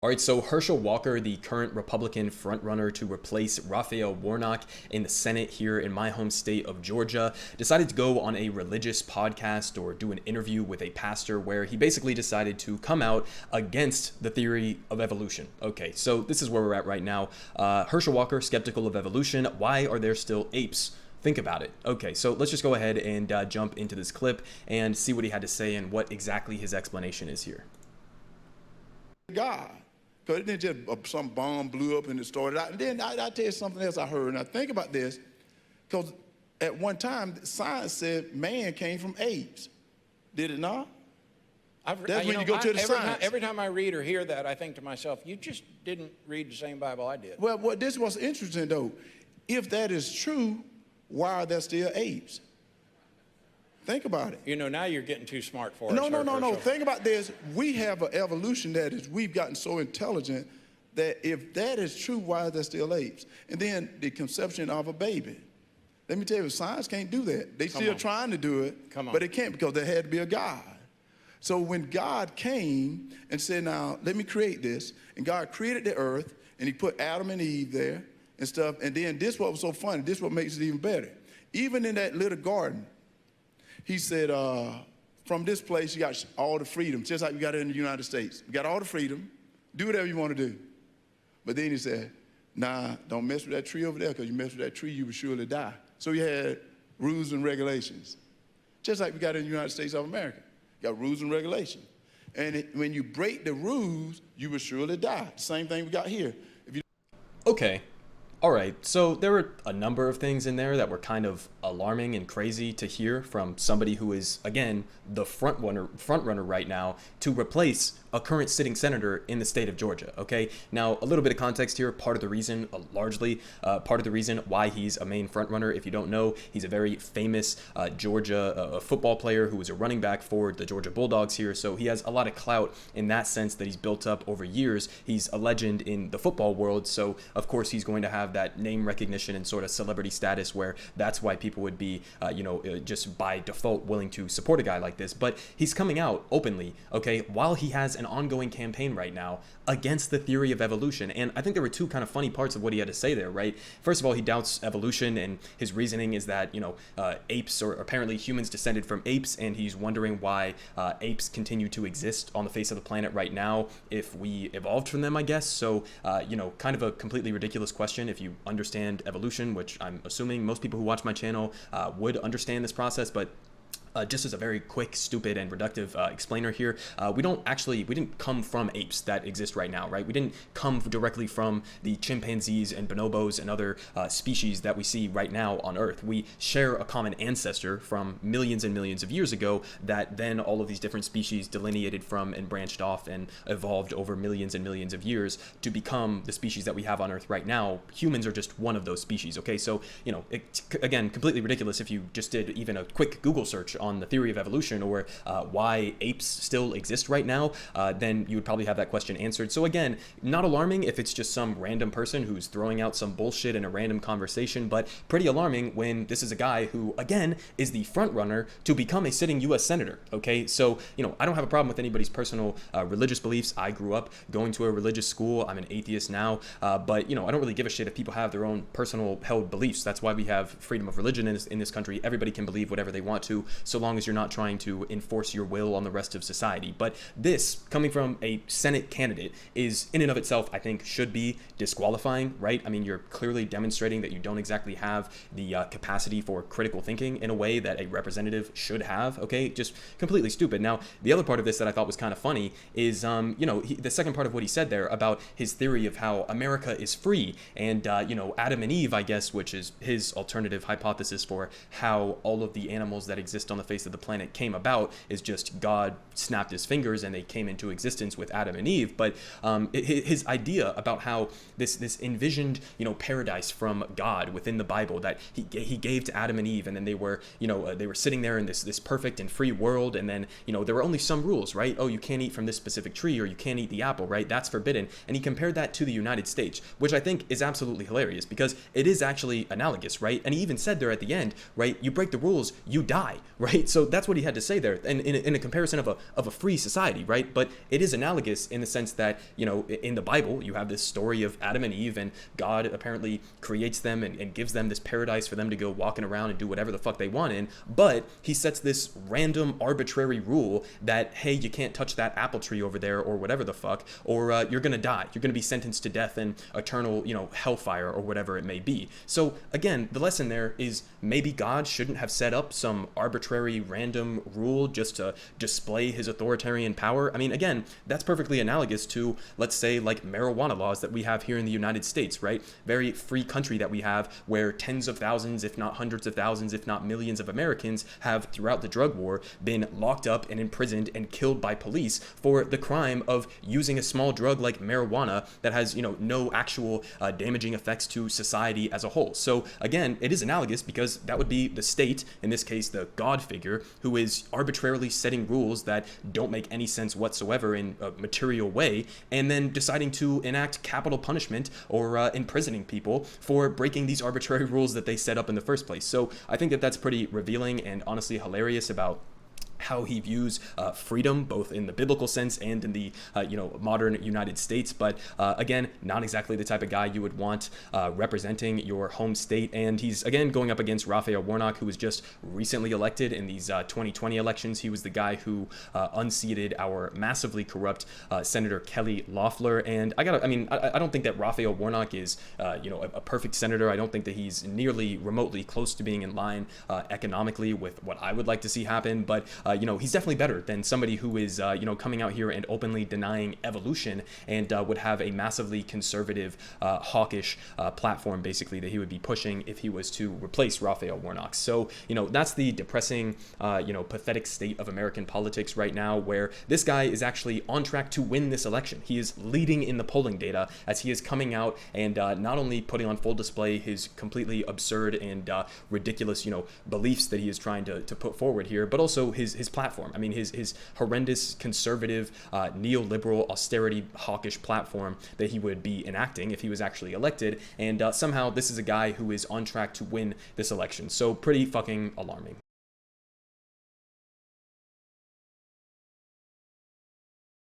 All right, so Herschel Walker, the current Republican frontrunner to replace Raphael Warnock in the Senate here in my home state of Georgia, decided to go on a religious podcast or do an interview with a pastor where he basically decided to come out against the theory of evolution. Okay, so this is where we're at right now. Herschel Walker, skeptical of evolution. Why are there still apes? Think about it. Okay, so let's just go ahead and jump into this clip and see what he had to say and what exactly his explanation is here. God. Because it didn't just some bomb blew up and it started out. And then I'll tell you something else I heard. Now think about this, because at one time science said man came from apes. Did it not? That's when you go to the science. Every time I read or hear that, I think to myself, you just didn't read the same Bible I did. Well, this was interesting though. If that is true, why are there still apes? Think about it. You know, now you're getting too smart for it. No. Think about this. We have an evolution we've gotten so intelligent that if that is true, why are there still apes? And then the conception of a baby. Let me tell you, science can't do that. They're still trying to do it, but it can't, because there had to be a God. So when God came and said, now, let me create this, and God created the earth, and he put Adam and Eve there and stuff, and then this what was so funny, this what makes it even better. Even in that little garden, he said, from this place, you got all the freedom, just like we got it in the United States. You got all the freedom, do whatever you want to do. But then he said, nah, don't mess with that tree over there, because you mess with that tree, you will surely die. So you had rules and regulations, just like we got it in the United States of America. You got rules and regulations. And when you break the rules, you will surely die. Same thing we got here. Okay. All right, so there were a number of things in there that were kind of alarming and crazy to hear from somebody who is, again, the front runner right now to replace a current sitting senator in the state of Georgia, okay? Now, a little bit of context here. Part of the reason, largely, part of the reason why he's a main front runner, if you don't know, he's a very famous Georgia football player who was a running back for the Georgia Bulldogs here, so he has a lot of clout in that sense that he's built up over years. He's a legend in the football world, so of course he's going to have that name recognition and sort of celebrity status where that's why people would be, just by default willing to support a guy like this. But he's coming out openly, okay, while he has an ongoing campaign right now against the theory of evolution. And I think there were two kind of funny parts of what he had to say there, right? First of all, he doubts evolution, and his reasoning is that, apes, or apparently humans descended from apes, and he's wondering why apes continue to exist on the face of the planet right now if we evolved from them, I guess. So, kind of a completely ridiculous question if you understand evolution, which I'm assuming most people who watch my channel would understand this process, but just as a very quick, stupid, and reductive explainer here, we didn't come from apes that exist right now, right? We didn't come directly from the chimpanzees and bonobos and other species that we see right now on Earth. We share a common ancestor from millions and millions of years ago that then all of these different species delineated from and branched off and evolved over millions and millions of years to become the species that we have on Earth right now. Humans are just one of those species, okay? So, again, completely ridiculous if you just did even a quick Google search on the theory of evolution or why apes still exist right now, then you would probably have that question answered. So again, not alarming if it's just some random person who's throwing out some bullshit in a random conversation, but pretty alarming when this is a guy who, again, is the front runner to become a sitting U.S. senator, okay? So, I don't have a problem with anybody's personal religious beliefs. I grew up going to a religious school. I'm an atheist now, but, I don't really give a shit if people have their own personal held beliefs. That's why we have freedom of religion in this country. Everybody can believe whatever they want to, so long as you're not trying to enforce your will on the rest of society. But this, coming from a Senate candidate, is in and of itself, I think, should be disqualifying, right? I mean, you're clearly demonstrating that you don't exactly have the capacity for critical thinking in a way that a representative should have, okay? Just completely stupid. Now, the other part of this that I thought was kind of funny is, the second part of what he said there about his theory of how America is free and, Adam and Eve, I guess, which is his alternative hypothesis for how all of the animals that exist on the face of the planet came about, is just God snapped his fingers and they came into existence with Adam and Eve. But his idea about how this envisioned paradise from God within the Bible that he gave to Adam and Eve, and then they were sitting there in this perfect and free world, and then there were only some rules, right? Oh, you can't eat from this specific tree, or you can't eat the apple, right? That's forbidden. And he compared that to the United States, which I think is absolutely hilarious because it is actually analogous, right? And he even said there at the end, right, you break the rules, you die, right? right? So that's what he had to say there, and in a comparison of a free society, right? But it is analogous in the sense that, in the Bible, you have this story of Adam and Eve, and God apparently creates them and gives them this paradise for them to go walking around and do whatever the fuck they want in, but he sets this random arbitrary rule that, hey, you can't touch that apple tree over there or whatever the fuck, or you're gonna die. You're gonna be sentenced to death and eternal, hellfire or whatever it may be. So again, the lesson there is maybe God shouldn't have set up some arbitrary random rule just to display his authoritarian power. I mean, again, that's perfectly analogous to, let's say, like marijuana laws that we have here in the United States, right? Very free country that we have, where tens of thousands, if not hundreds of thousands, if not millions of Americans have, throughout the drug war, been locked up and imprisoned and killed by police for the crime of using a small drug like marijuana that has, no actual damaging effects to society as a whole. So again, it is analogous because that would be the state, in this case the God figure, who is arbitrarily setting rules that don't make any sense whatsoever in a material way, and then deciding to enact capital punishment or imprisoning people for breaking these arbitrary rules that they set up in the first place. So I think that that's pretty revealing and honestly hilarious about how he views freedom, both in the biblical sense and in the modern United States. But again, not exactly the type of guy you would want representing your home state. And he's again going up against Raphael Warnock, who was just recently elected in these 2020 elections. He was the guy who unseated our massively corrupt Senator Kelly Loeffler. And I don't think that Raphael Warnock is a perfect senator. I don't think that he's nearly remotely close to being in line economically with what I would like to see happen. But he's definitely better than somebody who is, coming out here and openly denying evolution and would have a massively conservative, hawkish platform, basically, that he would be pushing if he was to replace Raphael Warnock. So, that's the depressing, pathetic state of American politics right now, where this guy is actually on track to win this election. He is leading in the polling data as he is coming out and not only putting on full display his completely absurd and ridiculous, beliefs that he is trying to put forward here, but also his platform. I mean, his horrendous conservative, neoliberal, austerity, hawkish platform that he would be enacting if he was actually elected. And somehow this is a guy who is on track to win this election. So pretty fucking alarming.